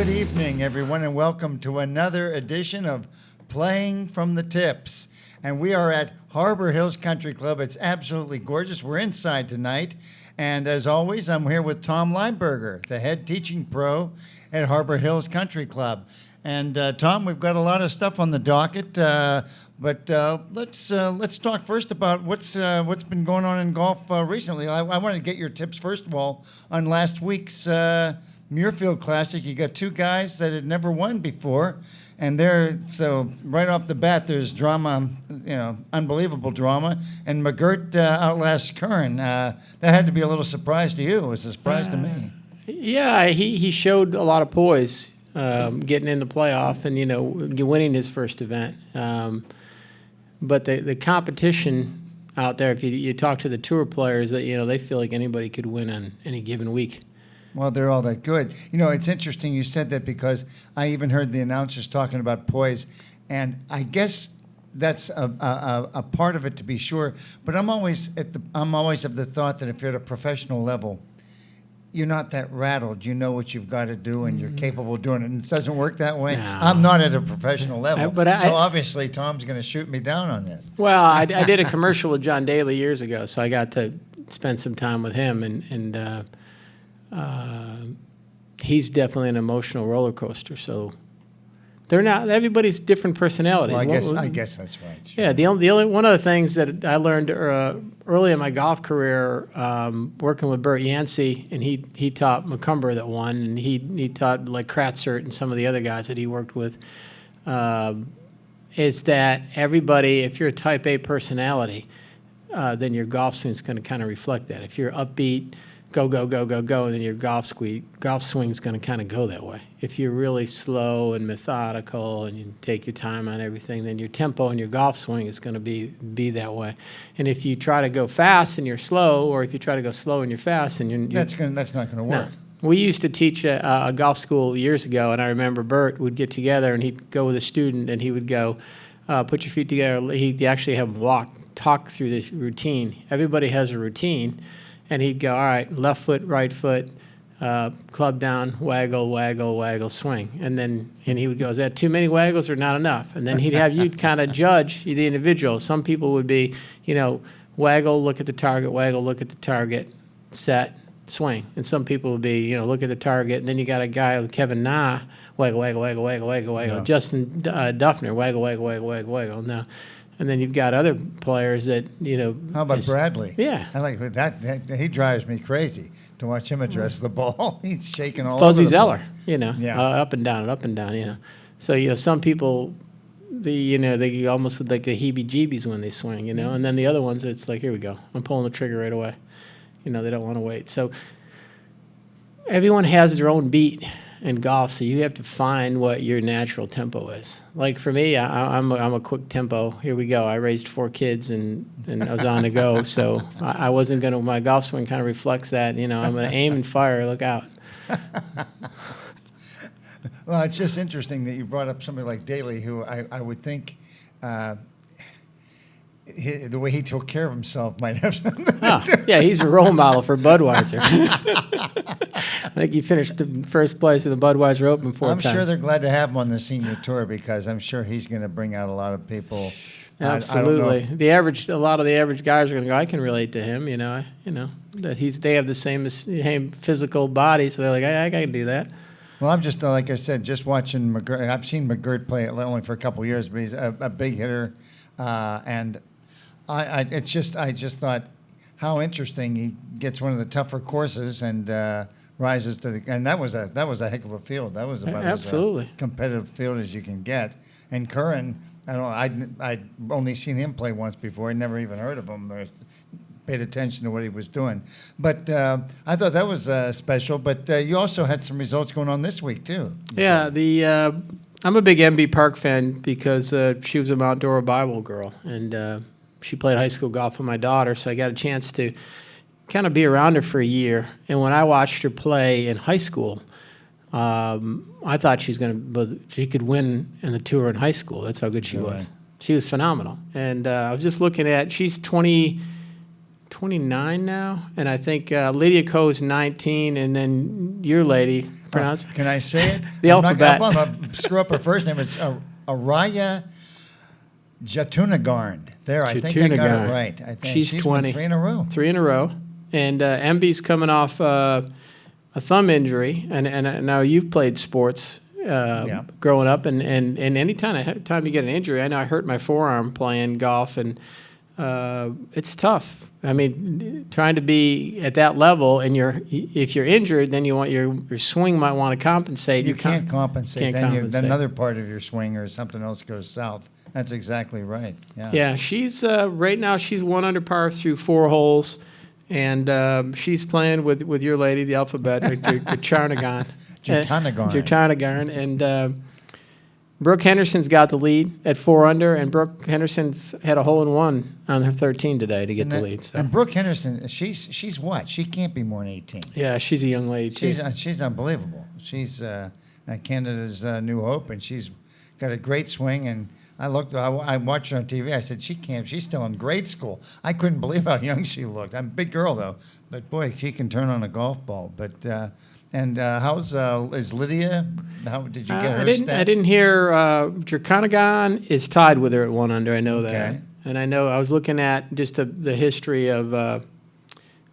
Good evening, everyone, and welcome to another edition of Playing from the Tips. And we are at Harbor Hills Country Club. It's absolutely gorgeous. We're inside tonight. And as always, I'm here with Tom Leimberger, the head teaching pro at Harbor Hills Country Club. And Tom, we've got a lot of stuff on the docket, but let's talk first about what's been going on in golf recently. I want to get your tips first of all on last week's Muirfield Classic. You got two guys that had never won before, and so right off the bat there's drama, unbelievable drama, and McGirt outlasts Curran. That had to be a little surprise to you. It was a surprise to me. Yeah, he showed a lot of poise. Getting in the playoff and winning his first event, but the competition out there, if you talk to the tour players, that they feel like anybody could win on any given week. Well, they're all that good. It's interesting you said that because I even heard the announcers talking about poise, and I guess that's a part of it, to be sure. But I'm always of the thought that if you're at a professional level, you're not that rattled. You know what you've got to do, and you're capable of doing it. And it doesn't work that way. No. I'm not at a professional level, so obviously Tom's going to shoot me down on this. Well, I did a commercial with John Daly years ago, so I got to spend some time with him, and he's definitely an emotional roller coaster. So they're not. Everybody's different personalities. Well, I guess that's right. Sure. Yeah, the only one of the things that I learned early in my golf career, working with Bert Yancey, and he taught McCumber that won, and he taught like Kratzert and some of the other guys that he worked with, is that everybody, if you're a Type A personality, then your golf swing is going to kind of reflect that. If you're upbeat, go, and then your golf swing is going to kind of go that way. If you're really slow and methodical and you take your time on everything, then your tempo and your golf swing is going to be that way. And if you try to go fast and you're slow, or if you try to go slow and you're fast, and that's not going to work. No. We used to teach a golf school years ago, and I remember Bert would get together and he'd go with a student and he would go, put your feet together. He'd actually have them talk through this routine. Everybody has a routine. And he'd go, all right, left foot, right foot, club down, waggle, swing. And he would go, is that too many waggles or not enough? And then he'd have you kind of judge the individual. Some people would be, waggle, look at the target, waggle, look at the target, set, swing. And some people would be, look at the target. And then you got a guy like Kevin Na, waggle. Yeah. Justin Duffner, waggle. No. And then you've got other players that, How about Bradley? Yeah. I like that. He drives me crazy to watch him address the ball. He's shaking all Fuzzy over the Zeller, Yeah. Up and down, So, some people, they almost look like the heebie-jeebies when they swing, And then the other ones, it's like, here we go. I'm pulling the trigger right away. They don't want to wait. So everyone has their own beat in golf, so you have to find what your natural tempo is. Like for me, I'm a quick tempo. Here we go. I raised 4 kids and I was on the go, so I wasn't going to. My golf swing kind of reflects that. I'm going to aim and fire. Look out. Well, it's just interesting that you brought up somebody like Daly, who I would think the way he took care of himself might have something to do. Yeah, he's a role model for Budweiser. I think he finished first place in the Budweiser Open 4 times. I'm sure they're glad to have him on the senior tour because I'm sure he's going to bring out a lot of people. Absolutely. A lot of the average guys are going to go, I can relate to him, that they have the same physical body, so they're like, I can do that. Well, I'm just, like I said, just watching McGirt. I've seen McGirt play only for a couple of years, but he's a big hitter, and I just thought how interesting. He gets one of the tougher courses and rises to and that was a heck of a field. That was about absolutely as competitive field as you can get. And Curran, I'd only seen him play once before. I'd never even heard of him or paid attention to what he was doing. But I thought that was special. But you also had some results going on this week too. Yeah, I'm a big MB Park fan because she was a Mount Dora Bible girl, and she played high school golf with my daughter, so I got a chance to kind of be around her for a year. And when I watched her play in high school, I thought she could win in the tour in high school. That's how good she was. She was phenomenal. And I was just looking at, she's 22 29 now, and I think Lydia Ko's 19, and then your lady, pronounce Can I say it? The alphabet. I'm going to screw up her first name. It's Araya Jatunagarn. There, I think I got Jatunagarn. it right. I think She's 20. won 3 in a row. 3 in a row. And MB's coming off a thumb injury, and now you've played sports growing up, and any time you get an injury, I know I hurt my forearm playing golf, and it's tough. I mean, trying to be at that level, and if you're injured, then you want your swing might want to compensate. You can't compensate. Can't Then another part of your swing or something else goes south. That's exactly right. Yeah, she's right now she's 1 under par through 4 holes, and she's playing with your lady, the alphabet, Jatunagarn. Jatunagarn, and Brooke Henderson's got the lead at 4 under, and Brooke Henderson's had a hole-in-1 on her 13 today to get the lead. So. And Brooke Henderson, she's what? She can't be more than 18. Yeah, she's a young lady too. She's unbelievable. She's Canada's new hope, and she's got a great swing. And I watched her on TV. I said, she's still in grade school. I couldn't believe how young she looked. I'm a big girl though, but boy, she can turn on a golf ball. But and is Lydia? How did you get her stats? I didn't hear. Jatunagarn is tied with her at 1 under. I know that, Okay. and I know I was looking at just the history of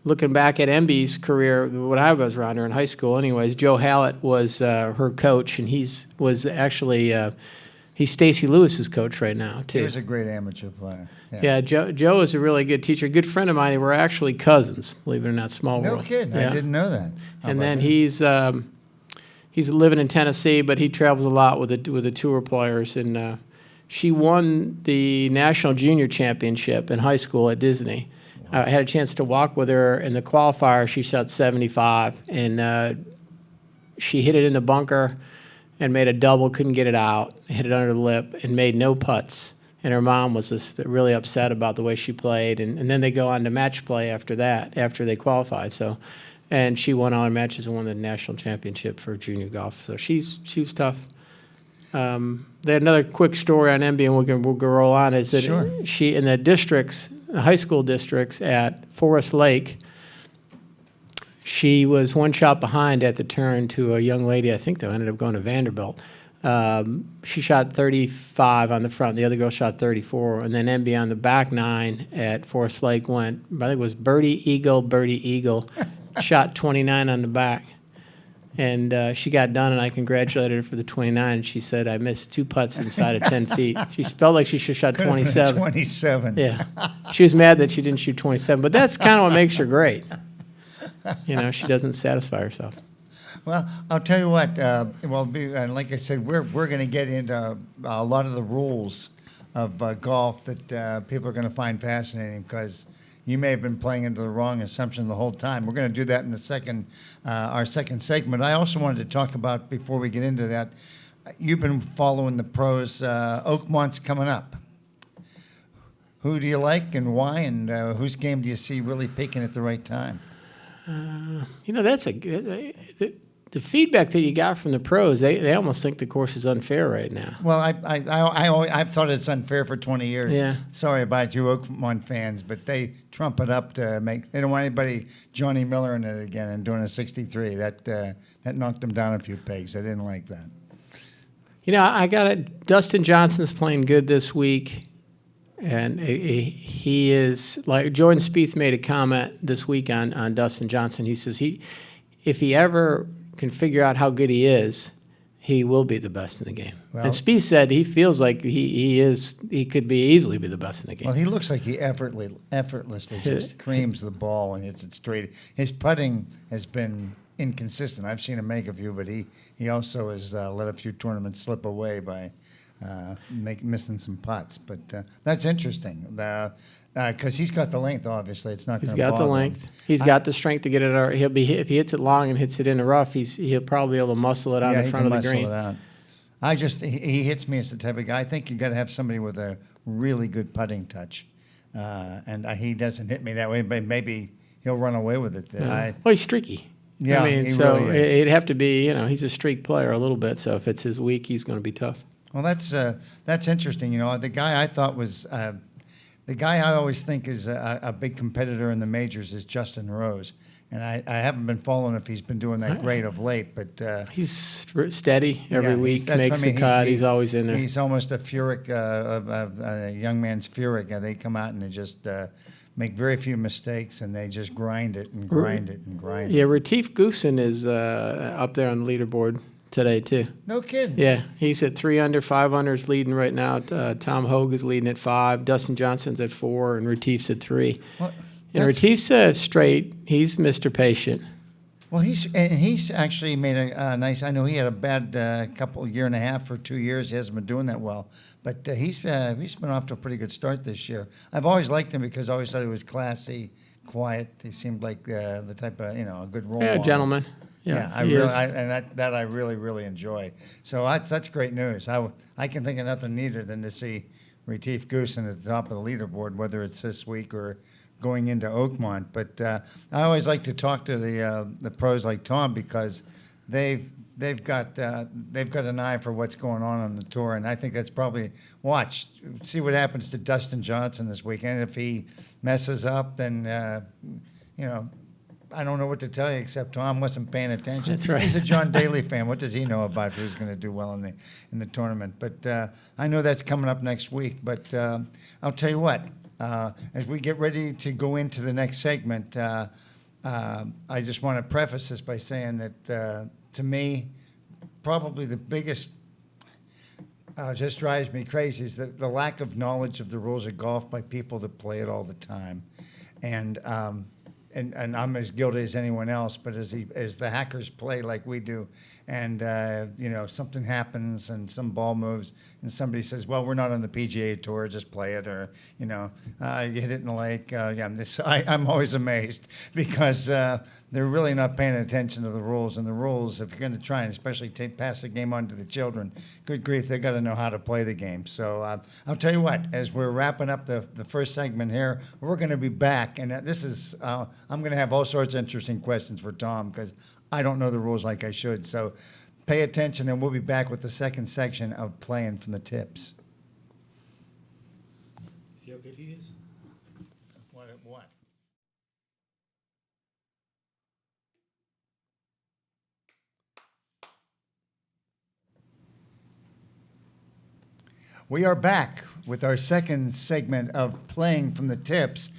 looking back at MB's career when I was around her in high school. Anyways, Joe Hallett was her coach, and he's Stacey Lewis's coach right now too. He was a great amateur player. Yeah, Joe is a really good teacher. A good friend of mine. They were actually cousins, believe it or not. Small No world. kidding. Yeah. I didn't know that. And then he's living in Tennessee, but he travels a lot with the tour players. And she won the National Junior Championship in high school at Disney. Wow. I had a chance to walk with her in the qualifier. She shot 75, and she hit it in the bunker and made a double, couldn't get it out, hit it under the lip, and made no putts. And her mom was just really upset about the way she played. And then they go on to match play after that, after they qualified. And she won all her matches and won the national championship for junior golf. So she was tough. They had another quick story on MB, and we'll go roll on. Is that Sure. She in the districts, the high school districts at Forest Lake, she was 1 shot behind at the turn to a young lady. I think they ended up going to Vanderbilt. She shot 35 on the front. The other girl shot 34. And then MB on the back 9 at Forest Lake went, I think it was birdie, eagle, shot 29 on the back. And she got done, and I congratulated her for the 29. She said, I missed 2 putts inside of 10 feet. She felt like she should have shot 27. 27. Yeah. She was mad that she didn't shoot 27. But that's kind of what makes her great. She doesn't satisfy herself. Well, I'll tell you what. Like I said, we're going to get into a lot of the rules of golf that people are going to find fascinating, because you may have been playing into the wrong assumption the whole time. We're going to do that in the our second segment. I also wanted to talk about, before we get into that, you've been following the pros. Oakmont's coming up. Who do you like and why, and whose game do you see really peaking at the right time? That's the feedback that you got from the pros. They almost think the course is unfair right now. Well, I've thought it's unfair for 20 years. Yeah. Sorry about you Oakmont fans, but they trump it up to make. They don't want anybody Johnny Miller in it again and doing a 63. That knocked them down a few pegs. I didn't like that. I got it. Dustin Johnson's playing good this week. And he is, like Jordan Spieth made a comment this week on Dustin Johnson. He says if he ever can figure out how good he is, he will be the best in the game. Well, and Spieth said he feels like he could easily be the best in the game. Well, he looks like he effortlessly just creams the ball and hits it straight. His putting has been inconsistent. I've seen him make a few, but he also has let a few tournaments slip away by missing some putts. But that's interesting because he's got the length. Obviously, it's not. He's got the length. He's got the strength to get it out. He'll be if he hits it long and hits it in the rough. He'll probably be able to muscle it on the front of the green. He hits me as the type of guy. I think you got to have somebody with a really good putting touch, and he doesn't hit me that way. But maybe he'll run away with it. Well, he's streaky. Yeah, he really is. It'd have to be. He's a streak player a little bit. So if it's his week, he's going to be tough. Well, that's interesting. The guy I thought was the guy I always think is a big competitor in the majors is Justin Rose. And I haven't been following if he's been doing that great of late, but He's steady every yeah, week, that's what makes I mean. the cut. He's always in there. He's almost a Furyk, a young man's Furyk. They come out and they just make very few mistakes, and they just grind it and grind it and grind Yeah, it. Retief Goosen is up there on the leaderboard today, too. No kidding. Yeah, he's at 3 under, 5 under is leading right now. Tom Hogue is leading at 5. Dustin Johnson's at 4, and Retief's at 3. Well, And Retief's straight. He's Mr. Patient. well, he's actually made a nice. I know he had a bad year and a half or 2 years. He hasn't been doing that well, but he's been off to a pretty good start this year. I've always liked him because I always thought he was classy, quiet. He seemed like the type of a good role model. Gentleman. Yeah, I he really, is. that I really enjoy. So that's great news. I can think of nothing neater than to see Retief Goosen at the top of the leaderboard, whether it's this week or going into Oakmont. But I always like to talk to the pros like Tom because they've got an eye for what's going on the tour, and I think that's probably see what happens to Dustin Johnson this weekend. If he messes up, then I don't know what to tell you except Tom wasn't paying attention. That's right. He's a John Daly fan. What does he know about who's going to do well in the tournament? But I know that's coming up next week. But I'll tell you what. As we get ready to go into the next segment, I just want to preface this by saying that to me, probably the biggest just drives me crazy is the lack of knowledge of the rules of golf by people that play it all the time, and I'm as guilty as anyone else. But as the hackers play like we do, and something happens and some ball moves, and somebody says, "Well, we're not on the PGA Tour, just play it," or you hit it in the lake. I'm always amazed because they're really not paying attention to the rules. And the rules, if you're going to try and especially pass the game on to the children, good grief, they've got to know how to play the game. So I'll tell you what, as we're wrapping up the first segment here, we're going to be back, and this is I'm going to have all sorts of interesting questions for Tom because I don't know the rules like I should. So pay attention, and we'll be back with the second section of Playing from the Tips. See how good he is? What? We are back with our second segment of Playing from the Tips.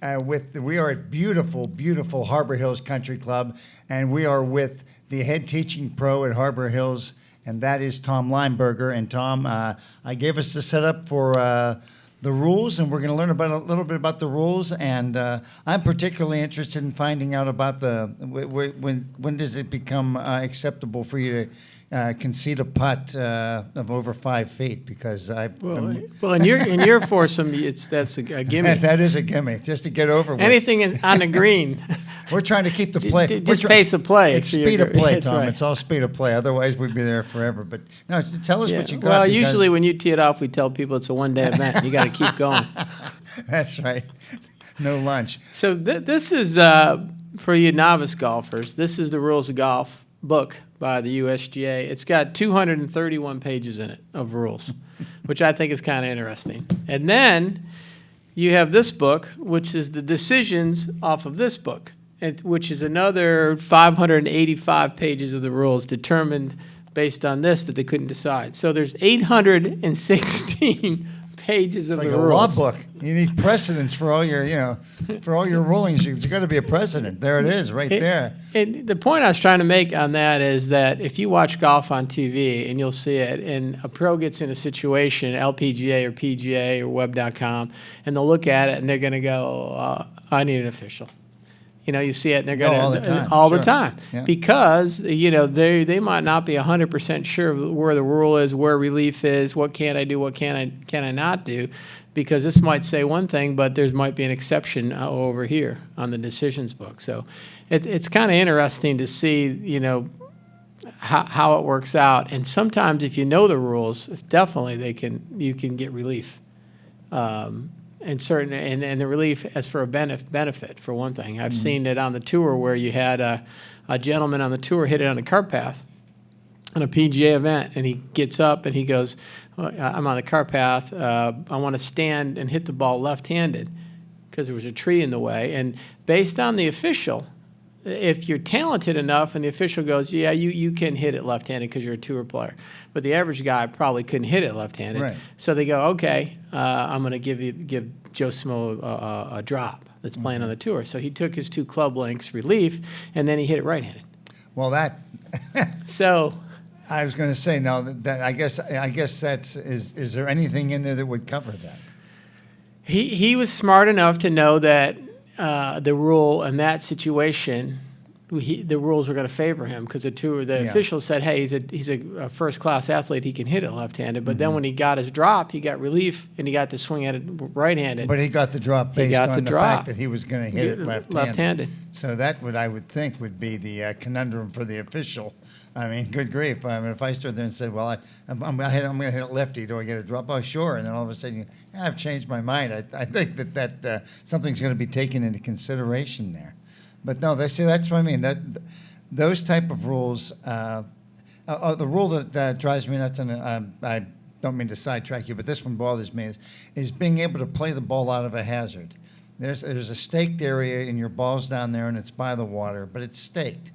We are at beautiful Harbor Hills Country Club, and we are with the head teaching pro at Harbor Hills, and that is Tom Leimberger. And Tom, I gave us the setup for the rules, and we're going to learn a little bit about the rules. And I'm particularly interested in finding out about when does it become acceptable for you to concede a putt of over 5 feet, because Well, in your foursome, that's a gimme. that is a gimme, just to get over with. Anything on the green. We're trying to keep the play. Just pace of play. It's speed of play, That's Tom. right. It's all speed of play. Otherwise, we'd be there forever. But no, tell us what you got. Well, because- usually when you tee it off, we tell people it's a one-day event. You got to keep going. That's right. No lunch. So this is, for you novice golfers, this is the Rules of Golf book by the USGA. It's got 231 pages in it of rules, which I think is kind of interesting. And then you have this book, which is the decisions off of this book, which is another 585 pages of the rules determined based on this that they couldn't decide. So there's 816 pages of Like the a rules. law book. You need precedents for all your, for all your rulings. You've got to be a precedent. There it is, right there. And the point I was trying to make on that is that if you watch golf on TV, and you'll see it, and a pro gets in a situation, LPGA or PGA or web.com, and they'll look at it and they're going to go, I need an official. You see it, and they're going to all the time. all the Sure. time Yeah. because they might not be 100% sure where the rule is, where relief is, what can I do, what can I not do, because this might say one thing, but there might be an exception over here on the decisions book. So it's kind of interesting to see how it works out, and sometimes if you know the rules, definitely you can get relief. And the relief as for a benefit for one thing. I've seen it on the tour where you had a gentleman on the tour hit it on the cart path, on a PGA event, and he gets up and he goes, "Well, I'm on the car path. I want to stand and hit the ball left-handed because there was a tree in the way." And based on the official, if you're talented enough and the official goes, "Yeah, you can hit it left-handed because you're a tour player," but the average guy probably couldn't hit it left-handed. Right. So they go, "Okay, I'm going to give Joe Smo a drop that's playing on the tour." So he took his 2 club lengths relief, and then he hit it right-handed. Well, that So I was going to say no. That I guess that's is there anything in there that would cover that? he was smart enough to know that the rule in that situation, the rules were going to favor him because the officials said, "Hey, he's a first-class athlete. He can hit it left-handed." But then when he got his drop, he got relief and he got to swing at it right-handed. But he got the drop based got on the the drop. fact that he was going to hit it left-handed. Left-handed. So that I would think would be the conundrum for the official. I mean, good grief! I mean, if I stood there and said, "Well, I'm going to hit it lefty. Do I get a drop?" "Oh, sure." And then all of a sudden, I've changed my mind. I think that something's going to be taken into consideration there. But no, that's what I mean. Those type of rules. The rule that drives me nuts, and I don't mean to sidetrack you, but this one bothers me is being able to play the ball out of a hazard. There's a staked area and your ball's down there and it's by the water, but it's staked.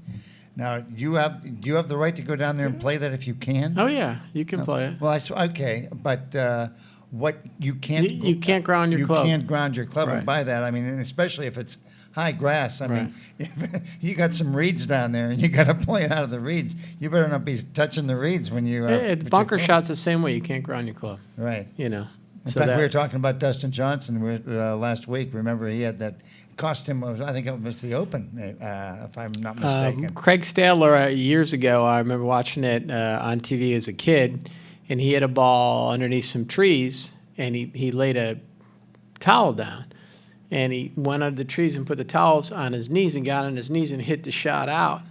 Now, do you have the right to go down there and play that if you can? Oh yeah, you can play it. Well, okay, but what you can't You can't ground your club. You can't ground your club, Right. and by that I mean, and especially if it's high grass. I mean, if you got some reeds down there and you got to play it out of the reeds, you better not be touching the reeds when you. Bunker shots the same way. You can't ground your club. Right. You know. In So fact, that- we were talking about Dustin Johnson last week. Remember, he had that cost him. I think it was the Open, if I'm not mistaken. Craig Stadler, years ago, I remember watching it on TV as a kid, and he had a ball underneath some trees, and he laid a towel down. And he went under the trees and put the towels on his knees and got on his knees and hit the shot out.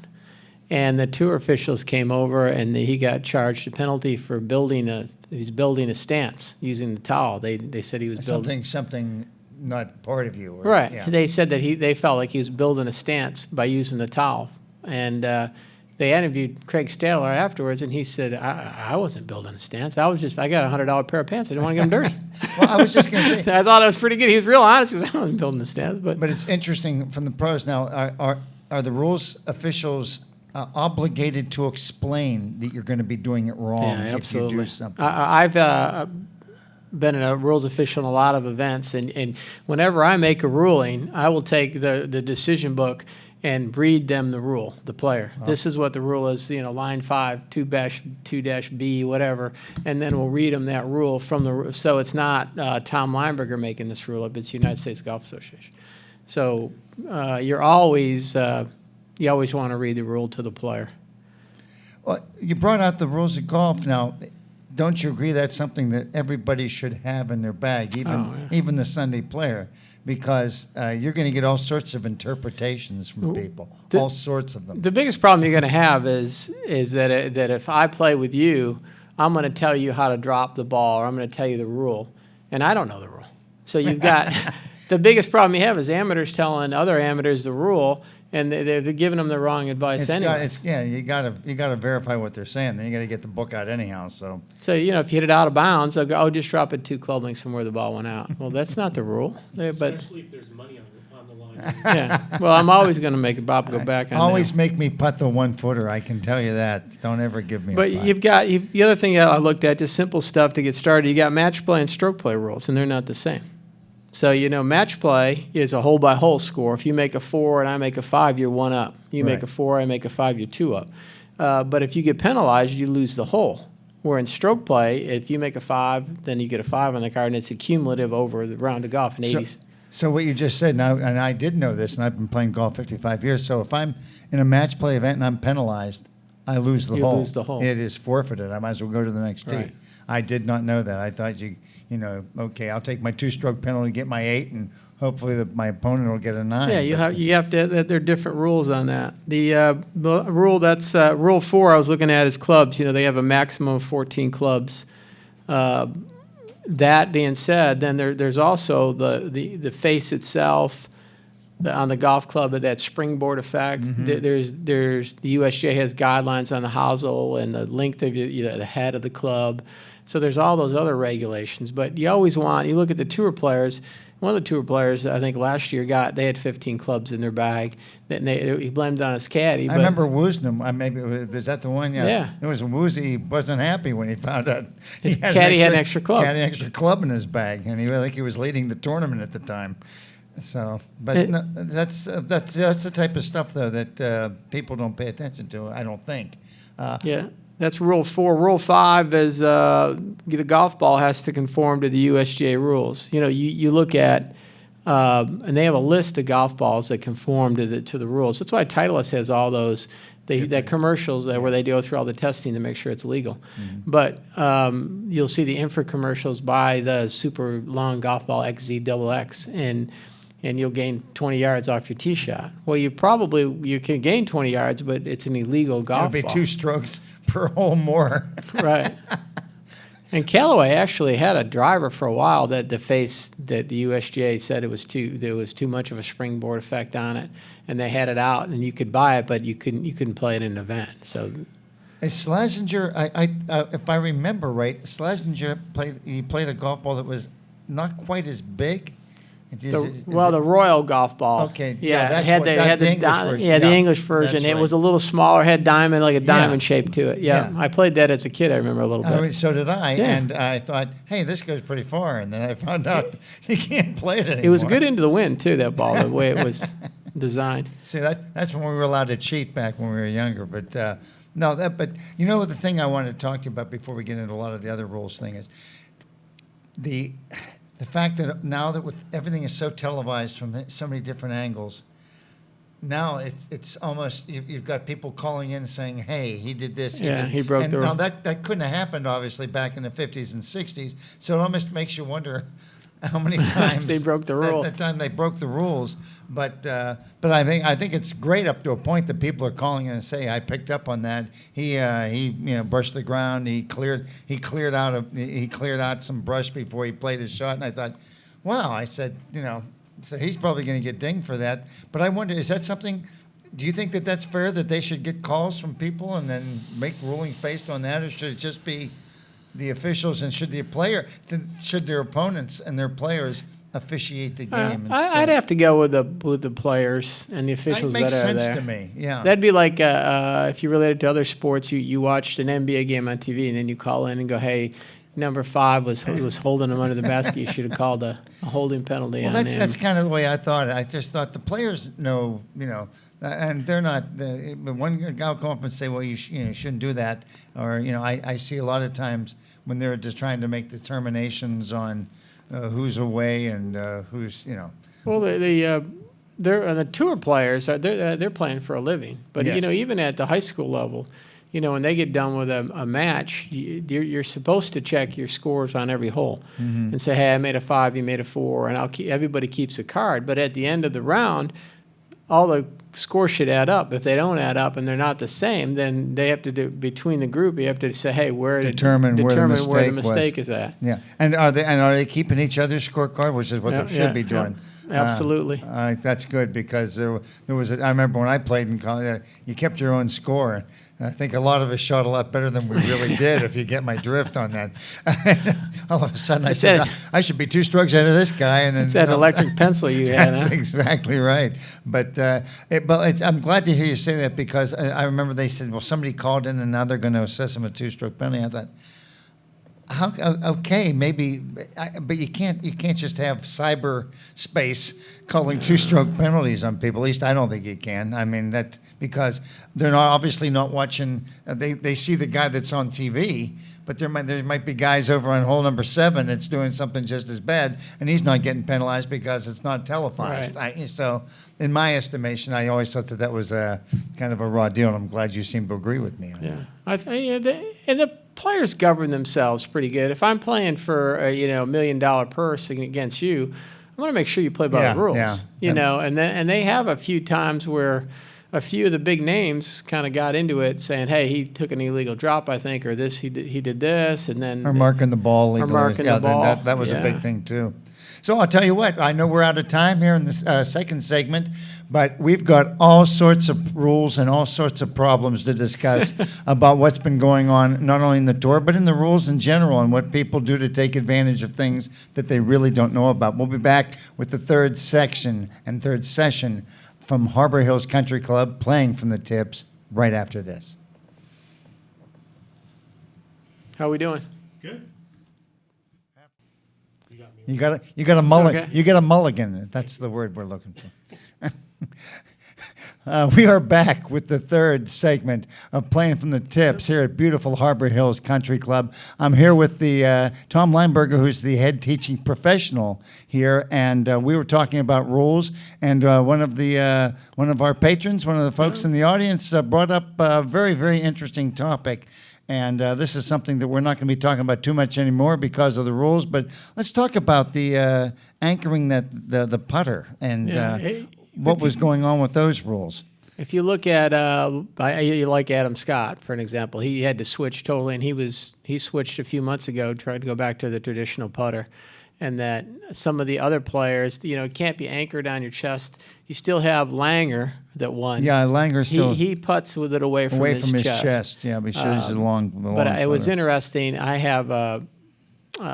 And the tour officials came over, and he got charged a penalty for building a stance using the towel. They said he was building Something not part of you. right. Yeah. They said that they felt like he was building a stance by using the towel. And they interviewed Craig Stadler afterwards, and he said, I wasn't building a stance. I got a $100 pair of pants. I didn't want to get them dirty. Well, I was just going to say. I thought that was pretty good. He was real honest because I wasn't building a stance. But It's interesting from the pros now. Are the rules officials obligated to explain that you're going to be doing it wrong yeah, if you absolutely. do something? I've been a rules official in a lot of events, and whenever I make a ruling, I will take the decision book and read them the rule, the player. This is what the rule is, line 5, 2-B, whatever, and then we'll read them that rule from the. So it's not Tom Leimberger making this rule up; it's the United States Golf Association. So you always want to read the rule to the player. Well, you brought out the rules of golf. Now, don't you agree that's something that everybody should have in their bag, even the Sunday player? Because you're going to get all sorts of interpretations from people, all sorts of them. The biggest problem you're going to have is that if I play with you, I'm going to tell you how to drop the ball, or I'm going to tell you the rule, and I don't know the rule. So you've got the biggest problem you have is amateurs telling other amateurs the rule, and they're giving them the wrong advice anyway. You got to verify what they're saying. Then you got to get the book out anyhow. So if you hit it out of bounds, they'll go, "Oh, just drop it 2 club lengths from where the ball went out." Well, that's not the rule. Especially if there's money on the line. Yeah. Well, I'm always going to make Bob go back on always that. make me putt the 1-footer. I can tell you that. Don't ever give me. But a putt. you've got the other thing I looked at, just simple stuff to get started. You got match play and stroke play rules, and they're not the same. So, match play is a hole-by-hole score. If you make a 4 and I make a 5, you're 1 up. You make Right. a 4, I make a 5, you're 2 up. But if you get penalized, you lose the hole. Where in stroke play, if you make a 5, then you get a 5 on the card, and it's accumulative over the round of golf in 80s. So what you just said, now, and I did know this, and I've been playing golf 55 years, so if I'm in a match play event and I'm penalized, I lose the You hole. lose the hole. It is forfeited. I might as well go to the next tee. Right. I did not know that. I thought okay, I'll take my 2-stroke penalty, get my 8, and hopefully my opponent will get a 9. Yeah, you have to. There are different rules on that. The rule rule 4 I was looking at is clubs. They have a maximum of 14 clubs. That being said, then there's also the face itself, on the golf club of that springboard effect. There's the USGA has guidelines on the hosel and the length of the head of the club. So there's all those other regulations. But you always you look at the tour players. One of the tour players, I think last year, they had 15 clubs in their bag. He blamed on his caddy. I remember Woosnam. Maybe is that the one? Yeah. It was Woozy. He wasn't happy when he found out his caddy had an extra club. Had an extra club in his bag, and I think he was leading the tournament at the time. So, but no, that's the type of stuff though that people don't pay attention to. I don't think. Yeah. That's Rule 4. Rule 5 is the golf ball has to conform to the USGA rules. You look at, and they have a list of golf balls that conform to the rules. That's why Titleist has all those that commercials where they go through all the testing to make sure it's legal. But you'll see the infra commercials by the super long golf ball XZXX, and you'll gain 20 yards off your tee shot. Well, you can gain 20 yards, but it's an illegal golf ball. It'll be 2 strokes per hole more. Right. And Callaway actually had a driver for a while that the USGA said it was too much of a springboard effect on it, and they had it out, and you could buy it, but you couldn't play it in an event. So, Schlesinger, if I remember right, Schlesinger played a golf ball that was not quite as big. The Royal golf ball. Okay, yeah, that's the English version. Yeah, the English version. That's It right. was a little smaller, had like a diamond shape to it. Yeah, Yeah. I played that as a kid. I remember a little bit. I mean, so did I, Yeah. and I thought, hey, this goes pretty far, and then I found out you can't play it anymore. It was good into the wind too. That ball, the way it was designed. See, that's when we were allowed to cheat back when we were younger. But but the thing I wanted to talk to you about before we get into a lot of the other rules thing is the fact that now that with everything is so televised from so many different angles, now it's almost you've got people calling in saying, "Hey, he did this." He broke the rule. Now that couldn't have happened obviously back in the 50s and 60s. So it almost makes you wonder how many times they broke the rule. That time they broke the rules. But I think it's great up to a point that people are calling in and say, "I picked up on that. He brushed the ground. He cleared out some brush before he played his shot." And I thought, wow. I said, so he's probably going to get dinged for that. But I wonder, is that something? Do you think that that's fair that they should get calls from people and then make rulings based on that, or should it just be the officials and should their opponents and their players officiate the game? I'd have to go with the players and the officials that makes that are sense there. to me. Yeah, That'd be like if you related to other sports, you watched an NBA game on TV and then you call in and go, "Hey, number 5 was holding him under the basket. You should have called a holding penalty on him." That's kind of the way I thought. I just thought the players know, and they're not. One guy will come up and say, "Well, you shouldn't do that," or I see a lot of times when they're just trying to make determinations on who's away and who's. Well, the tour players they're playing for a living, but Yes. even at the high school level, when they get done with a match, you're supposed to check your scores on every hole and say, "Hey, I made a 5, you made a 4," and everybody keeps a card. But at the end of the round, all the scores should add up. If they don't add up and they're not the same, then they have to do between the group. You have to say, "Hey, Determine where the mistake is at." Yeah, and are they keeping each other's scorecard, which is what they should be doing? Absolutely. That's good because there was. I remember when I played in college, you kept your own score. I think a lot of us shot a lot better than we really did, if you get my drift on that. All of a sudden, I said, I should be 2 strokes ahead of this guy. And then, it's that electric pencil you had. That's exactly right. But I'm glad to hear you say that because I remember they said, well, somebody called in and now they're going to assess him a 2-stroke penalty. I thought, okay, maybe, but you can't just have cyberspace calling 2-stroke penalties on people. At least I don't think you can. I mean, that because they're obviously not watching. They see the guy that's on TV, but there might be guys over on hole number 7 that's doing something just as bad, and he's not getting penalized because it's not televised. Right. So, in my estimation, I always thought that was a kind of a raw deal, and I'm glad you seem to agree with me on that. And the players govern themselves pretty good. If I'm playing for a $1 million purse against you, I want to make sure you play by the rules. And they have a few times where a few of the big names kind of got into it, saying, "Hey, he took an illegal drop, I think, or this he did this," and then or marking the ball. Or marking the ball. That was a big thing too. So I'll tell you what, I know we're out of time here in this second segment, but we've got all sorts of rules and all sorts of problems to discuss about what's been going on, not only in the tour, but in the rules in general and what people do to take advantage of things that they really don't know about. We'll be back with the third section and third session from Harbor Hills Country Club, playing from the tips, right after this. How are we doing? Good. You got me. You got a mulligan. okay. You got a mulligan. That's the word we're looking for. We are back with the third segment of Playing from the Tips here at beautiful Harbor Hills Country Club. I'm here with the Tom Leimberger, who's the head teaching professional here, and we were talking about rules. And one of our patrons, one of the folks in the audience, brought up a very, very interesting topic. And this is something that we're not going to be talking about too much anymore because of the rules. But let's talk about the anchoring the putter and what was going on with those rules. If you look at, you like Adam Scott, for an example, he had to switch totally, and he switched a few months ago, tried to go back to the traditional putter, and that some of the other players, it can't be anchored on your chest. You still have Langer that won. Yeah, Langer still he putts with it away from his chest. Yeah, but he shows it along. But it was interesting. I have a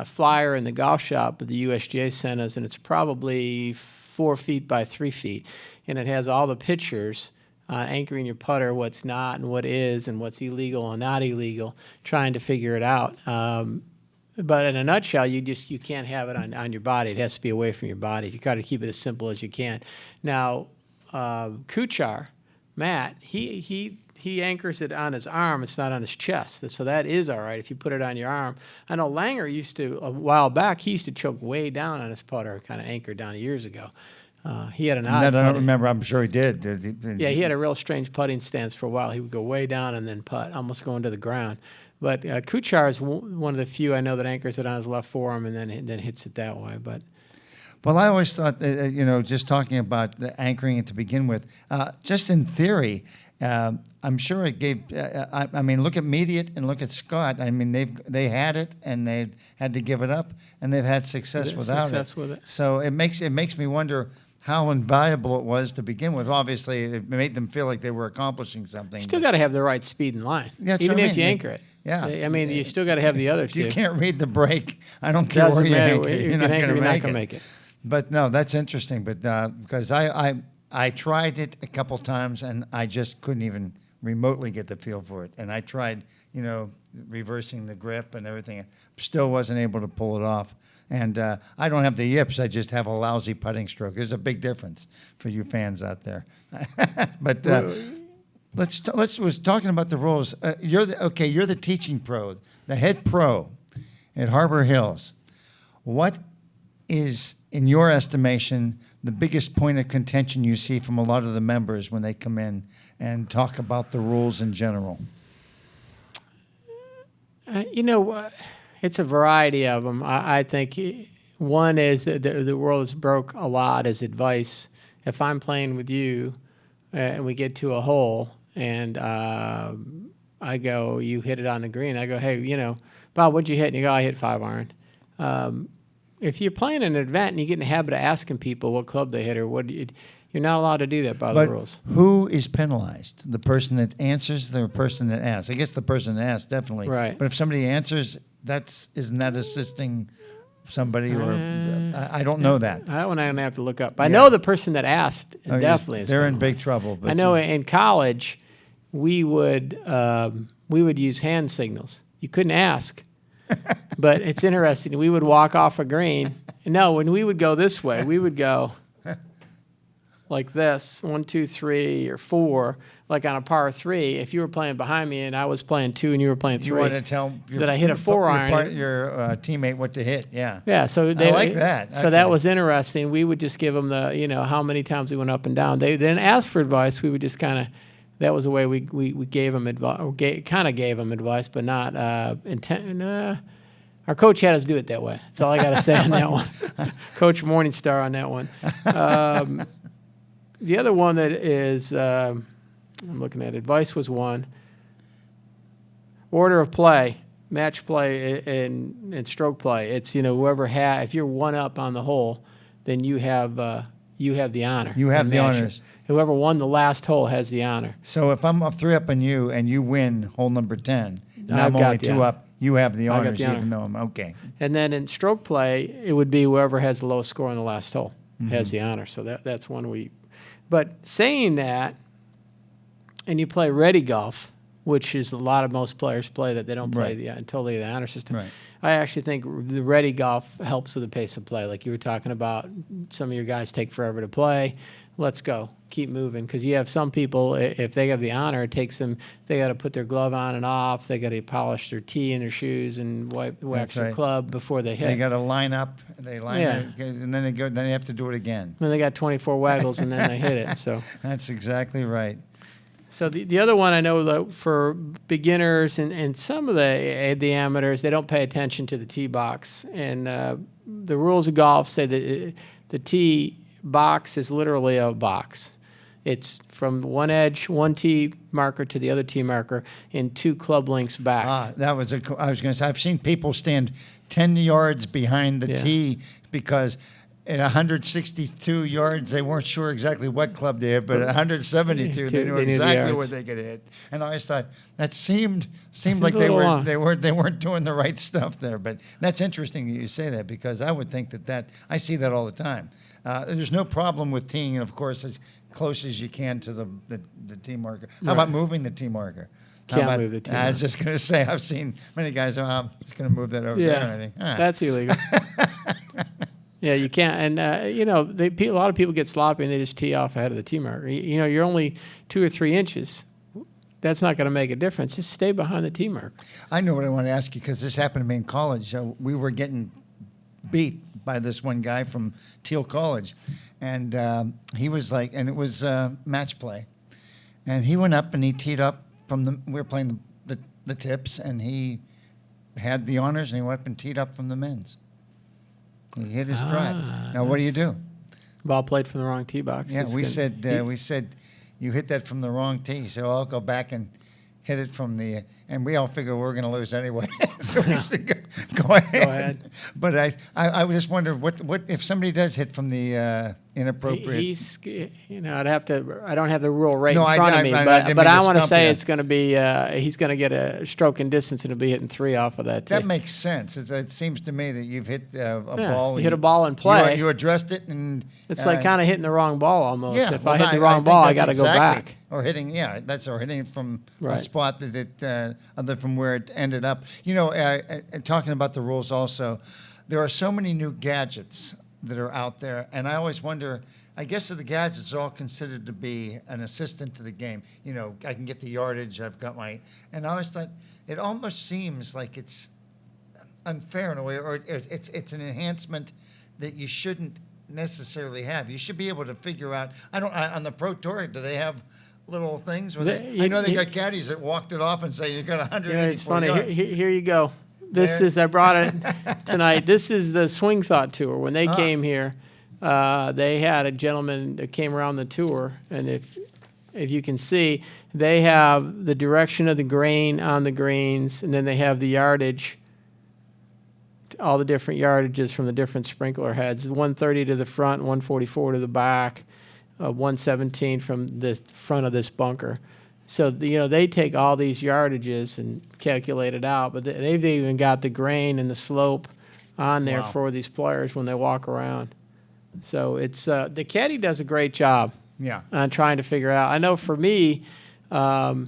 flyer in the golf shop that the USGA sent us, and it's probably 4 feet by 3 feet, and it has all the pictures on anchoring your putter, what's not and what is, and what's illegal and not illegal, trying to figure it out. But in a nutshell, you can't have it on your body. It has to be away from your body. You got to keep it as simple as you can. Now, Kuchar, Matt, he anchors it on his arm. It's not on his chest. So that is all right if you put it on your arm. I know Langer used to, a while back, he used to choke way down on his putter, kind of anchored down years ago. He had an odd That I don't putting. remember. I'm sure he did. Yeah, he had a real strange putting stance for a while. He would go way down and then putt, almost going to the ground. But Kuchar is one of the few I know that anchors it on his left forearm and then hits it that way. But Well, I always thought that, just talking about the anchoring it to begin with, just in theory, I'm sure it gave. I mean, look at Mediate and look at Scott. I mean, they had it and they had to give it up, and they've had success without it. with it. So it makes me wonder how invaluable it was to begin with. Obviously, it made them feel like they were accomplishing something. You still got to have the right speed and line, That's even what I if you mean. anchor it. Yeah. I mean, you still got to have the other If you two. can't read the break, I don't care Doesn't where you matter. anchor. You You're can not anchor, going you're to not gonna make it. But no, that's interesting. But because I tried it a couple times and I just couldn't even remotely get the feel for it. And I tried, reversing the grip and everything. Still wasn't able to pull it off. And I don't have the yips. I just have a lousy putting stroke. There's a big difference for you fans out there. But was talking about the rules. You're the teaching pro, the head pro at Harbor Hills. What is, in your estimation, the biggest point of contention you see from a lot of the members when they come in and talk about the rules in general? It's a variety of them. I think one is that the world is broke a lot is advice. If I'm playing with you and we get to a hole and I go, you hit it on the green, I go, hey, Bob, what'd you hit? And you go, I hit 5-iron. If you're playing an event and you get in the habit of asking people what club they hit or you're not allowed to do that by the rules. Who is penalized? The person that answers, the person that asks? I guess the person that asks, definitely. Right. But if somebody answers, isn't that assisting somebody? Or I don't know that. That one I'm going to have to look up. I know the person that asked definitely is they're in penalized. big trouble. But I know in college we would use hand signals. You couldn't ask. But it's interesting. We would walk off a green. No, when we would go this way, we would go like this, 1, 2, 3, or 4, like on a par 3. If you were playing behind me and I was playing 2 and you were playing 3, you want to tell that I hit a 4-iron. your teammate what to hit. Yeah. Yeah, so they I like that. So that was interesting. We would just give them how many times we went up and down. They didn't ask for advice. We would just kind of. That was the way we gave them advice. Kind of gave them advice, but not intent. Our coach had us do it that way. That's all I got to say on that one. Coach Morningstar on that one. The other one that is, I'm looking at advice was one. Order of play. match play and stroke play, it's, whoever if you're one up on the hole, then you have the honor. You have in the match. honors. Whoever won the last hole has the honor. So if I'm up 3 up on you and you win hole number 10, and I've I'm got only the 2 honor. up, you have the I got honors the honor. even though I'm okay. And then in stroke play, it would be whoever has the lowest score on the last hole has the honor. So that's one we. But saying that, and you play ready golf, which is most players play that they don't play totally the honor system. Right. I actually think the ready golf helps with the pace of play. Like you were talking about, some of your guys take forever to play. Let's go. Keep moving. Because you have some people, if they have the honor, it takes them, they got to put their glove on and off. They got to polish their tee in their shoes and wax their right. club before they hit. They got to line up. They line Yeah. up, and then they go. Then they have to do it again. And they got 24 waggles and then they hit it. So That's exactly right. So the other one I know that for beginners and some of the amateurs, they don't pay attention to the tee box. And the rules of golf say that the tee box is literally a box. It's from one edge, one tee marker to the other tee marker, and 2 club lengths back. I was going to say, I've seen people stand 10 yards behind the tee because at 162 yards, they weren't sure exactly what club they hit, but at 172, they knew the exactly yards. where they could hit. And I always thought that seemed like a they little weren't doing the right stuff there. But that's interesting that you say that because I would think that I see that all the time. There's no problem with teeing, of course, as close as you can to the tee marker. How about moving the tee marker? Can't move the tee I was marker. just going to say, I've seen many guys, I'm just going to move that over there. And I think, That's illegal. Yeah, you can't. And, a lot of people get sloppy and they just tee off ahead of the tee marker. You're only 2 or 3 inches. That's not going to make a difference. Just stay behind the tee marker. I know what I want to ask you because this happened to me in college. We were getting beat by this one guy from Teal College. And he was like, and it was match play. And he went up and he teed up we were playing the tips, and he had the honors, and he went up and teed up from the men's. He hit his drive. Now, what do you do? Ball played from the wrong tee box. Yeah, It's we good. said, you hit that from the wrong tee, so I'll go back and hit it from the, and we all figure we're going to lose anyway, so we should go ahead. But I just wonder what if somebody does hit from the inappropriate. I don't have the rule right No, in front of me, but I want to say you. it's going to be, he's going to get a stroke in distance and he'll be hitting 3 off of that tee. That makes sense. It seems to me that you've hit a ball. You hit a ball in play. You addressed it, and It's like kind of hitting the wrong ball almost. Yeah, If well, I hit the think wrong ball, I got that's to go exactly- back. Or hitting, or hitting it from a Right. spot other from where it ended up. Talking about the rules also, there are so many new gadgets that are out there, and I always wonder. I guess the gadgets are all considered to be an assistant to the game. I can get the yardage. I've got and I always thought it almost seems like it's unfair in a way, or it's an enhancement that you shouldn't necessarily have. You should be able to figure out. On the Pro Tour, do they have little things where they got caddies that walked it off and say you got 184 It's funny. yards. Here you go. I brought it tonight. This is the Swing Thought Tour. When they came here, they had a gentleman that came around the tour, and if you can see, they have the direction of the grain on the greens, and then they have the yardage, all the different yardages from the different sprinkler heads. 130 to the front, 144 to the back, 117 from the front of this bunker. So they take all these yardages and calculate it out, but they've even got the grain and the slope on there for these players when they walk around. So it's the caddy does a great job. Yeah. On trying to figure out. I know for me, the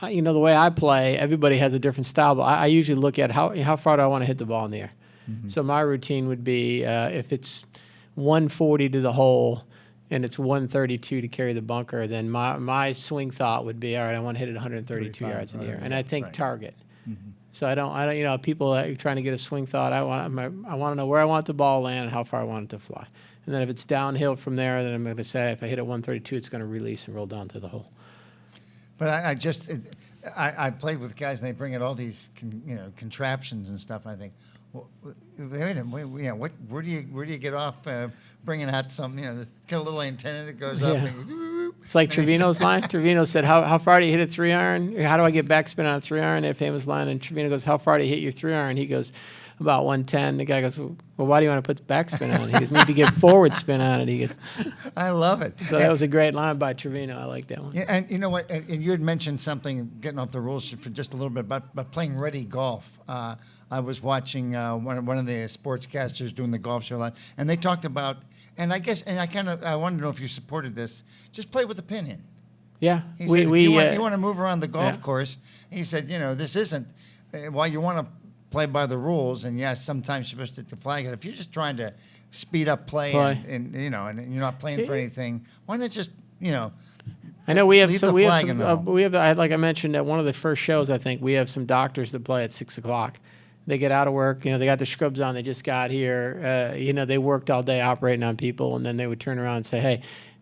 way I play, everybody has a different style, but I usually look at how far do I want to hit the ball in the air. Mm-hmm. So my routine would be if it's 140 to the hole and it's 132 to carry the bunker, then my swing thought would be, all right, I want to hit it 132 yards in the air, and I think target. Mm-hmm. So I don't. People that are trying to get a swing thought, I want to know where I want the ball to land and how far I want it to fly. And then if it's downhill from there, then I'm going to say if I hit it 132, it's going to release and roll down to the hole. But I played with guys and they bring in all these contraptions and stuff. And I think, well, wait a minute, where do you get off bringing out some got a little antenna that goes up and It's like Trevino's line. Trevino said, how far do you hit a 3-iron? How do I get backspin on a 3-iron? That famous line. And Trevino goes, how far do you hit your 3-iron? He goes, about 110. The guy goes, well, why do you want to put backspin on it? He goes, need to get forward spin on it. He goes, I love it. so that was a great line by Trevino. I like that one. Yeah, and you know what? And you had mentioned something, getting off the rules for just a little bit, about playing ready golf. I was watching one of the sportscasters doing the golf show live, and they talked about, and I wanted to know if you supported this. Just play with the pin in. Yeah, He said, if you want to move around the golf course, he said, this isn't, while you want to play by the rules, and yes, sometimes you're supposed to hit the flag. And if you're just trying to speed up play. And you're not playing for anything, why not just, I know we have leave some. the We flag have in the some. hole. We have, like I mentioned at one of the first shows. I think we have some doctors that play at 6 o'clock. They get out of work. They got their scrubs on. They just got here. They worked all day operating on people, and then they would turn around and say, "Hey,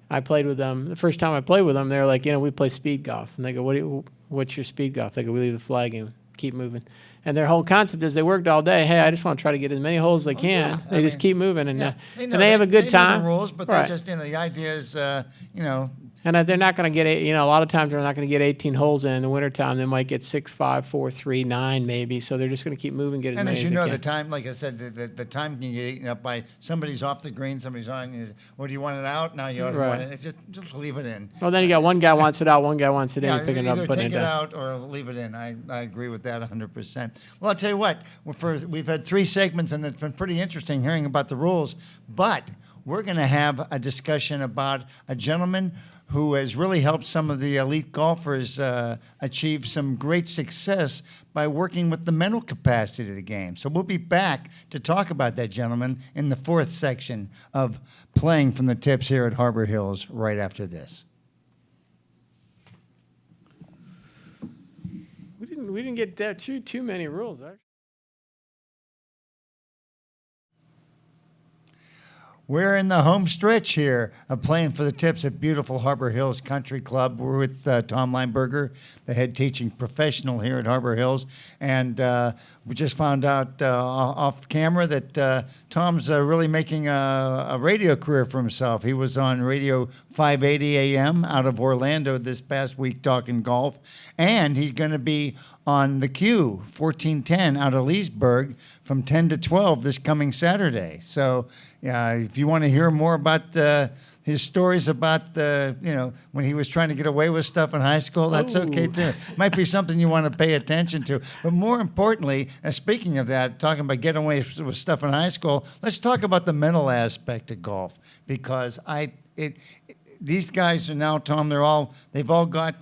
I played with them. The first time I played with them, they were like, we play speed golf." And they go, "What's your speed golf?" They go, "We leave the flag and keep moving." And their whole concept is they worked all day. Hey, I just want to try to get as many holes as I can. yeah. They just keep moving, and They they have a good they time. know the rules, but Right. they just, the idea is, And they're not going to get, a lot of times they're not going to get 18 holes in the wintertime. They might get 6, 5, 4, 3, 9 maybe. So they're just going to keep moving, get as and many as you as know, they the can. time, like I said, the time can get eaten up by somebody's off the green, somebody's on. Well, do you want it out? Now you Right. want it. It's just leave it in. Well, then you got one guy wants it out, one guy wants it in. Yeah, You're picking it up either and putting take it it down. out or leave it in. I agree with that 100%. Well, I'll tell you what. We've had 3 segments, and it's been pretty interesting hearing about the rules. But we're going to have a discussion about a gentleman who has really helped some of the elite golfers achieve some great success by working with the mental capacity of the game. So we'll be back to talk about that gentleman in the 4th section of Playing from the Tips here at Harbor Hills right after this. We didn't get that too many rules, actually. We're in the home stretch here of Playing for the Tips at beautiful Harbor Hills Country Club. We're with Tom Leimberger, the head teaching professional here at Harbor Hills. And we just found out off camera that Tom's really making a radio career for himself. He was on Radio 580 AM out of Orlando this past week talking golf. And he's going to be on the Q 1410 out of Leesburg from 10 to 12 this coming Saturday. So if you want to hear more about his stories about when he was trying to get away with stuff in high school, that's okay too. Might be something you want to pay attention to. But more importantly, speaking of that, talking about getting away with stuff in high school, let's talk about the mental aspect of golf, because these guys are now, Tom, they've all got,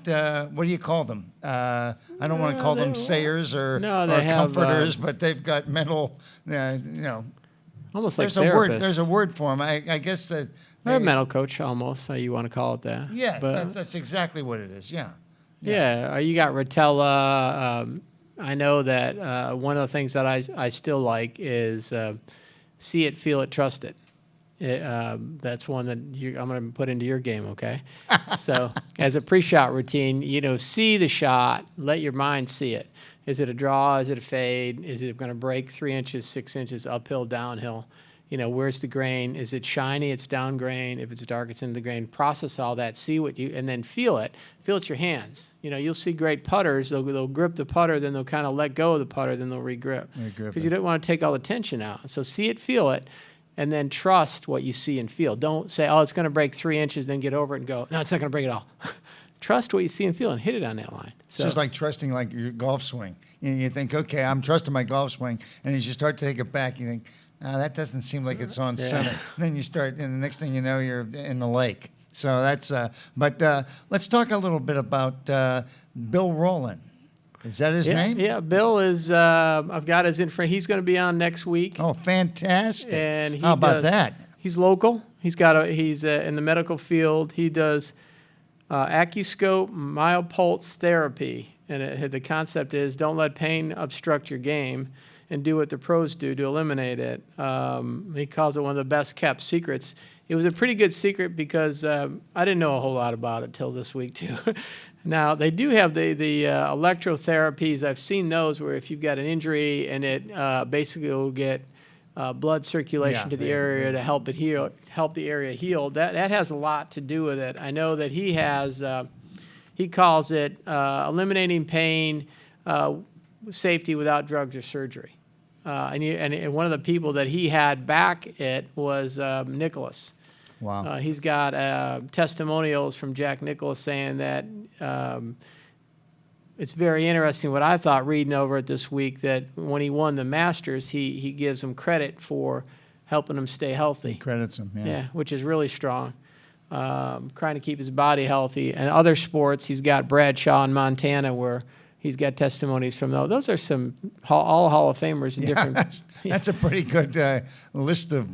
what do you call them? I don't want to call them sayers or comforters, but they've got mental, Almost like there's a word. therapists. There's a word for them. I guess that They're a mental coach, almost, how you want to call it that. Yeah, But, that's exactly what it is. Yeah. yeah, you got Rotella. I know that one of the things that I still like is see it, feel it, trust it. That's one that I'm going to put into your game, okay? So as a pre-shot routine, see the shot, let your mind see it. Is it a draw? Is it a fade? Is it going to break 3 inches, 6 inches, uphill, downhill? Where's the grain? Is it shiny? It's down grain. If it's dark, it's into the grain. Process all that. See what and then feel it. Feel it's your hands. You'll see great putters. They'll grip the putter, then they'll kind of let go of the putter, then they'll re-grip. Because you don't want to take all the tension out. So see it, feel it, and then trust what you see and feel. Don't say, it's going to break 3 inches, then get over it and go, no, it's not going to break at all. Trust what you see and feel and hit it on that line. It's just like trusting your golf swing. You think, okay, I'm trusting my golf swing, and as you start to take it back, you think, that doesn't seem like it's on center. And then you start, and the next thing you know, you're in the lake. So that's, but let's talk a little bit about Bill Rowland. Is that his name? Yeah, Bill is, I've got his info. He's going to be on next week. Oh, fantastic. And how about that? He's local. He's in the medical field. He does Accuscope mild pulse therapy. And the concept is don't let pain obstruct your game and do what the pros do to eliminate it. He calls it one of the best kept secrets. It was a pretty good secret because I didn't know a whole lot about it till this week too. Now, they do have the electrotherapies. I've seen those where if you've got an injury and it basically will get blood circulation Yeah, to the they- area to help the area heal. That has a lot to do with it. I know that he has, he calls it eliminating pain, safety without drugs or surgery. And one of the people that he had back it was Nicholas. Wow. He's got testimonials from Jack Nicklaus saying that it's very interesting what I thought reading over it this week, that when he won the Masters, he gives him credit for helping him stay healthy. He credits him. Yeah, which is really strong. Trying to keep his body healthy. And other sports, he's got Bradshaw in Montana where he's got testimonies from those. Those are some all Hall of Famers in different. That's a pretty good list of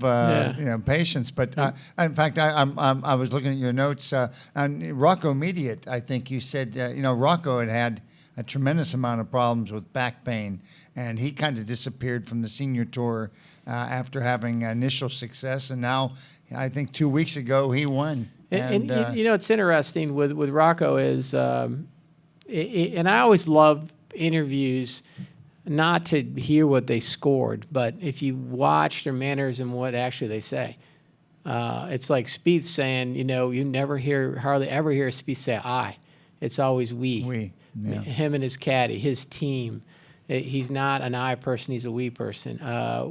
patients. But in fact, I was looking at your notes on Rocco Mediate. I think you said Rocco had a tremendous amount of problems with back pain, and he kind of disappeared from the senior tour after having initial success, and now I think 2 weeks ago he won. And it's interesting with Rocco is, and I always love interviews, not to hear what they scored, but if you watch their manners and what actually they say. It's like Spieth saying, you hardly ever hear Spieth say I. It's always we. We. Yeah. Him and his caddy, his team. He's not an I person, he's a we person,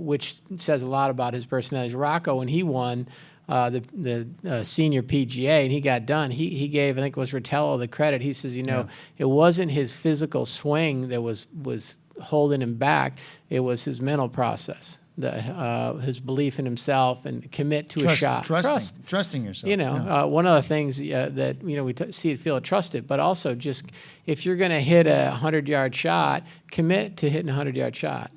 which says a lot about his personality. Rocco, when he won the senior PGA and he got done, he gave, I think it was Rotella, the credit. He says, it wasn't his physical swing that was holding him back. It was his mental process, his belief in himself and commit to a shot. Trusting yourself. One of the things that we see it, feel it, trust it, but also just if you're going to hit a 100-yard shot, commit to hitting a 100-yard shot.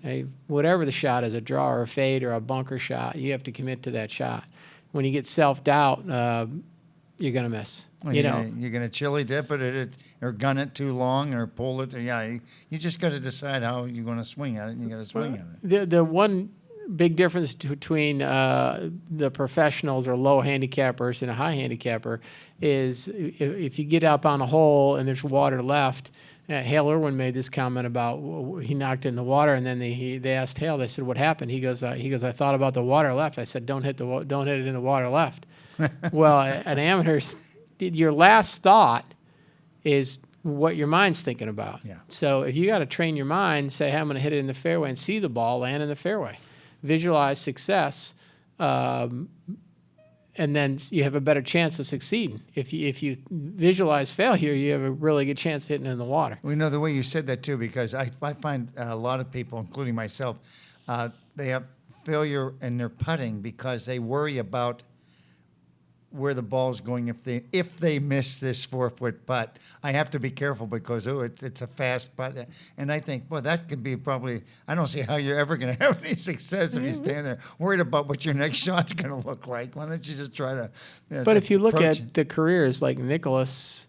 Whatever the shot is, a draw or a fade or a bunker shot, you have to commit to that shot. When you get self-doubt, you're going to miss. You're going to chili dip it or gun it too long or pull it. Yeah, you just got to decide how you're going to swing at it, and you got to swing at it. The one big difference between the professionals or low handicappers and a high handicapper is if you get up on a hole and there's water left. Hale Irwin made this comment about he knocked it in the water, and then they asked Hale. They said, "What happened?" He goes, "I thought about the water left." I said, "Don't hit it in the water left." Well, an amateur's, your last thought is what your mind's thinking about. Yeah. So if you got to train your mind, say, "Hey, I'm going to hit it in the fairway," and see the ball land in the fairway. Visualize success, and then you have a better chance of succeeding. If you visualize failure, you have a really good chance of hitting it in the water. We know the way you said that too, because I find a lot of people, including myself, they have failure in their putting because they worry about where the ball's going if they miss this 4-foot putt. I have to be careful because it's a fast putt, and I think, well, that could be probably. I don't see how you're ever going to have any success if you stand there worried about what your next shot's going to look like. Why don't you just try to? But if you look at the careers like Nicholas,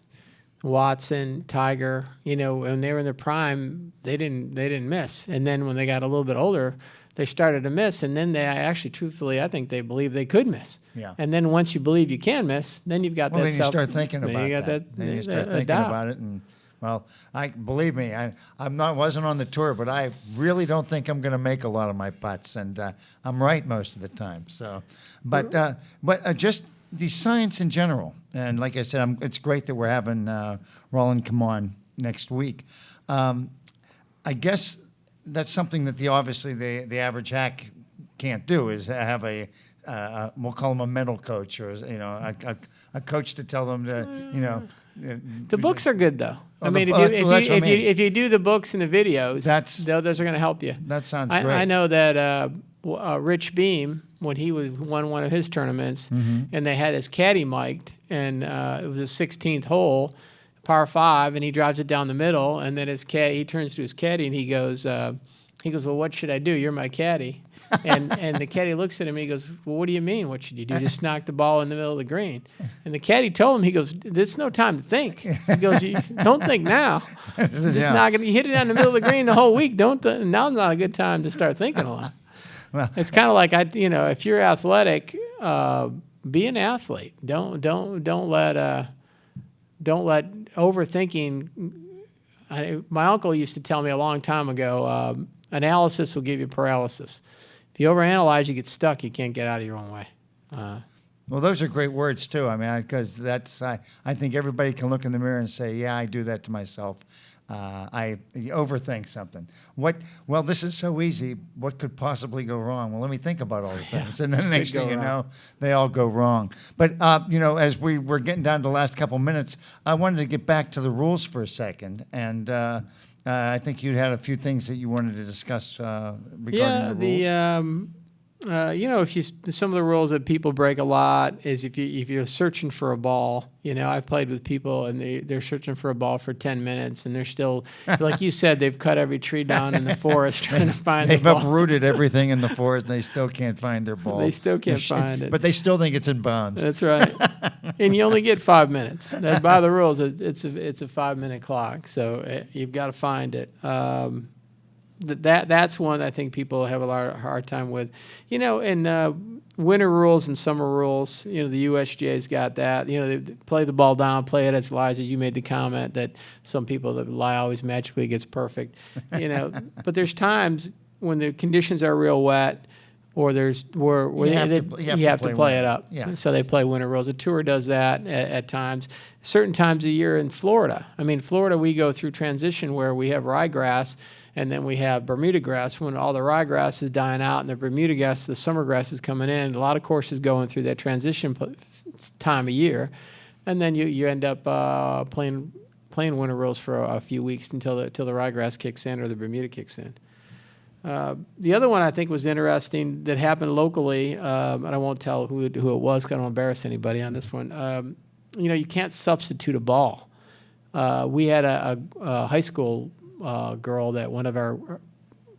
Watson, Tiger, when they were in their prime, they didn't miss, and then when they got a little bit older, they started to miss, and then they actually, truthfully, I think they believed they could miss. Yeah. And then once you believe you can miss, then you've got that. Then you start thinking about that. Then you start thinking about it, and believe me, wasn't on the tour, but I really don't think I'm going to make a lot of my putts, and I'm right most of the time. So, but just the science in general, and like I said, it's great that we're having Rowland come on next week. I guess that's something that obviously the average hack can't do, is have we'll call him a mental coach, or a coach to tell them to The books are good though. If you do the books and the videos, those are going to help you. That sounds great. I know that Rich Beam, when he won one of his tournaments, and they had his caddy mic'd, and it was a 16th hole, par 5, and he drives it down the middle, and then he turns to his caddy and he goes, "Well, what should I do? You're my caddy." and the caddy looks at him and he goes, "Well, what do you mean? What should you do? Just knock the ball in the middle of the green." And the caddy told him, he goes, "There's no time to think." He goes, "Don't think now. Just knock it. You hit it down the middle of the green the whole week. Now's not a good time to start thinking a lot." Well, it's kind of like if you're athletic, be an athlete. Don't let overthinking. My uncle used to tell me a long time ago, analysis will give you paralysis. If you overanalyze, you get stuck. You can't get out of your own way. Well, those are great words too. I mean, because that's I think everybody can look in the mirror and say, yeah, I do that to myself. I overthink something. Well, this is so easy. What could possibly go wrong? Well, let me think about all the things, and then the next thing you know, they all go wrong. But as we were getting down to the last couple minutes, I wanted to get back to the rules for a second, and I think you had a few things that you wanted to discuss regarding the rules. Some of the rules that people break a lot is if you're searching for a ball. I've played with people and they're searching for a ball for 10 minutes and they're still, like you said, they've cut every tree down in the forest trying to find the ball. They've uprooted everything in the forest and they still can't find their ball. They still can't find it. But they still think it's in bonds. That's right. And you only get 5 minutes. By the rules, it's a 5-minute clock, so you've got to find it. That's one I think people have a hard time with. And winter rules and summer rules, the USGA's got that. They play the ball down, play it as lies. You made the comment that some people that lie always magically gets perfect. But there's times when the conditions are real wet or there's where you have to play it up. Yeah. So they play winter rules. The tour does that at times. Certain times of year in Florida. Florida, we go through transition where we have ryegrass and then we have Bermuda grass. When all the ryegrass is dying out and the Bermuda grass, the summer grass is coming in, a lot of courses going through that transition time of year. And then you end up playing winter rules for a few weeks until the ryegrass kicks in or the Bermuda kicks in. The other one I think was interesting that happened locally, and I won't tell who it was because I don't embarrass anybody on this one. You can't substitute a ball. We had a high school girl that one of our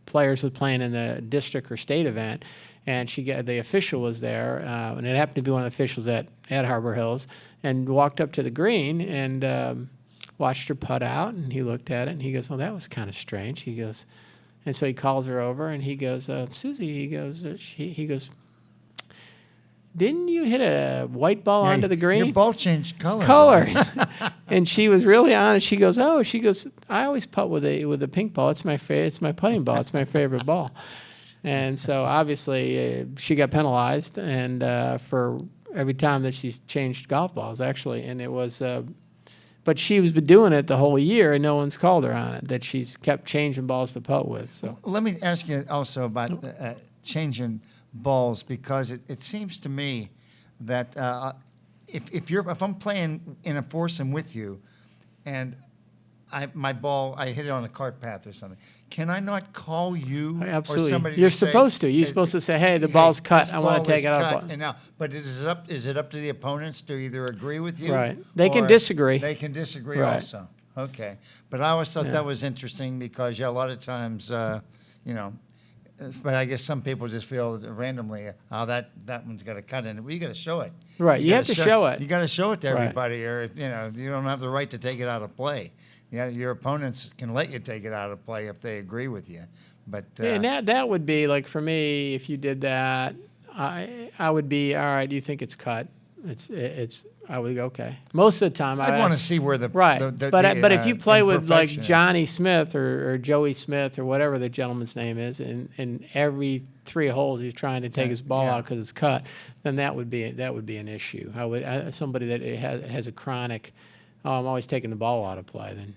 players was playing in the district or state event, and the official was there, and it happened to be one of the officials at Harbor Hills, and walked up to the green and watched her putt out, and he looked at it, and he goes, well, that was kind of strange. He goes, and so he calls her over, and he goes, Susie, he goes, didn't you hit a white ball onto the green? Your ball changed colors. And she was really honest. She goes, I always putt with a pink ball. It's my putting ball. It's my favorite ball. And so obviously she got penalized and for every time that she's changed golf balls actually. And it was, but she was been doing it the whole year and no one's called her on it, that she's kept changing balls to putt with. So let me ask you also about changing balls, because it seems to me that if I'm playing in a foursome with you, and my ball I hit it on a cart path or something, can I not call you? Absolutely. Or somebody You're to say, supposed to. You're supposed to say, "Hey, the ball's cut. I want to take it out." And now, but is it up to the opponents to either agree with you? Right. They can disagree. They can disagree Right. also. Okay. But I always thought that was interesting because a lot of times, but I guess some people just feel that randomly, that one's got a cut in it. Well, you got to show it. Right. You have to show it. You got to show it to Right. everybody, or you don't have the right to take it out of play. Yeah, your opponents can let you take it out of play if they agree with you. But and that would be like for me, if you did that, I would be all right. You think it's cut? I would go, okay. Most of the time, I'd want to see where the right. But if you play with like imperfection is. Johnny Smith or Joey Smith or whatever the gentleman's name is, and every 3 holes he's trying to take his ball Yeah. out because it's cut, then that would be an issue. Somebody that has a chronic, I'm always taking the ball out of play. Then.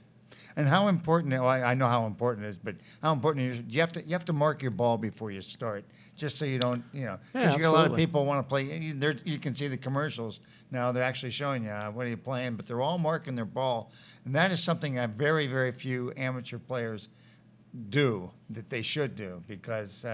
And how important? Well, I know how important it is, but how important is you have to mark your ball before you start, just so you don't, because you got a lot of absolutely. people want to play. You can see the commercials now; they're actually showing you what are you playing, but they're all marking their ball, and that is something that very, very few amateur players do that they should do. Because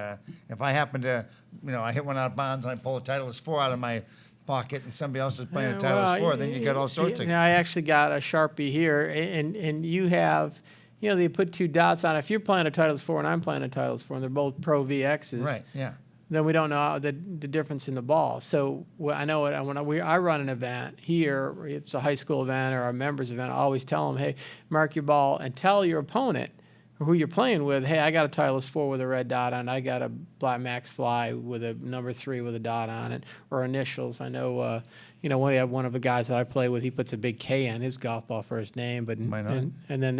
if I happen to, I hit one out of bounds and I pull a Titleist 4 out of my pocket and somebody else is playing a Titleist 4, then you got all sorts of. I actually got a Sharpie here, and you have, they put 2 dots on it. If you're playing a Titleist 4 and I'm playing a Titleist 4 and they're both Pro VXs, Right, yeah. then we don't know the difference in the ball. So I know it when I run an event here, it's a high school event or a members event, I always tell them, hey, mark your ball and tell your opponent or who you're playing with, hey, I got a Titleist 4 with a red dot on it. I got a Black Max Fly with a number 3 with a dot on it, or initials. I know, one of the guys that I play with, he puts a big K on his golf ball for his name. But Why not? And then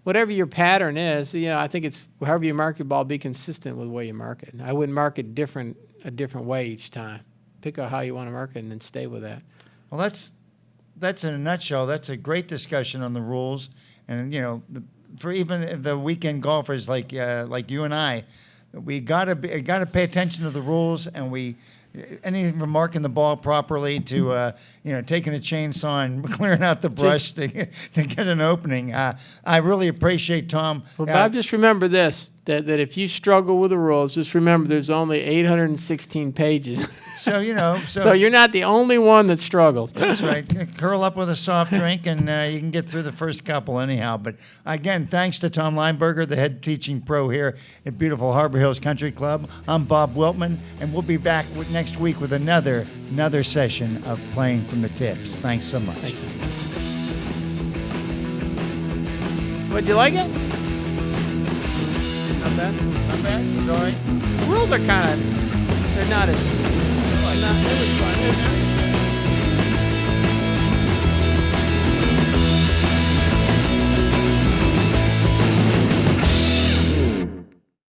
whatever your pattern is, I think it's however you mark your ball, be consistent with the way you mark it. I wouldn't mark it a different way each time. Pick out how you want to mark it and then stay with that. Well, that's in a nutshell. That's a great discussion on the rules, and for even the weekend golfers like you and I, we gotta pay attention to the rules, and anything from marking the ball properly to taking a chainsaw and clearing out the brush to get an opening. I really appreciate Tom. Well, Bob, just remember this: that if you struggle with the rules, just remember there's only 816 pages. So So you're not the only one that struggles. That's right. Curl up with a soft drink, and you can get through the first couple anyhow. But again, thanks to Tom Leimberger, the head teaching pro here at beautiful Harbor Hills Country Club. I'm Bob Wiltman, and we'll be back next week with another session of Playing from the Tips. Thanks so much. Thank you. Would you like it? Not bad. Not bad. Sorry. The rules are they're not as. It was fun.